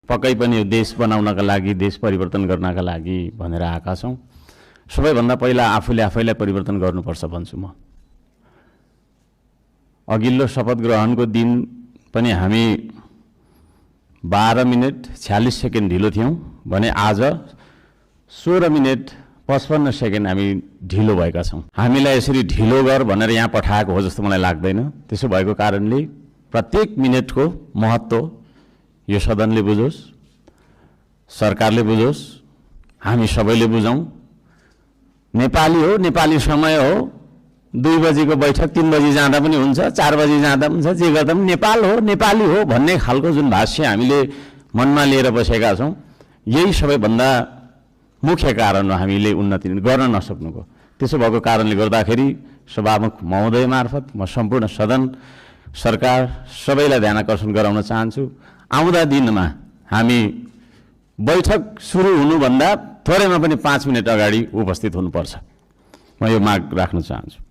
पक्कै पनि यो देश बनाउनका लागि, देश परिवर्तन गर्नका लागि भनेर आएका छौँ। सबैभन्दा पहिला आफैलाई परिवर्तन गर्नुपर्छ भन्छु म। अघिल्लो शपथ ग्रहणको दिन पनि हामी 12 मिनेट 46 सेकेन्ड ढिलो थियौँ भने आज 16 मिनेट 55 सेकेन्ड हामी ढिलो भएका छौँ। हामीलाई यसरी ढिलो गर भनेर यहाँ पठाएको हो जस्तो मलाई लाग्दैन। त्यसो भएको कारणले प्रत्येक मिनेटको महत्त्व यो सदनले बुझोस्, सरकारले बुझोस्, हामी सबैले बुझौँ। नेपाली हो, नेपाली समय हो, 2 बजीको बैठक 3 बजी जाँदा पनि हुन्छ, 4 बजी जाँदा पनि हुन्छ, जे गर्दा पनि नेपाल हो, नेपाली हो भन्ने खालको जुन भाष्य हामीले मनमा लिएर बसेका छौँ, यही सबैभन्दा मुख्य कारण हो हामीले उन्नति गर्न नसक्नुको। त्यसो भएको कारणले गर्दाखेरि सभामुख महोदय मार्फत म सम्पूर्ण सदन, सरकार सबैलाई ध्यान आकर्षण गराउन चाहन्छु। आउँदा दिनमा हामी बैठक सुरु हुनुभन्दा थोरैमा पनि 5 मिनेट अगाडि उपस्थित हुनुपर्छ। म यो माग राख्न चाहन्छु।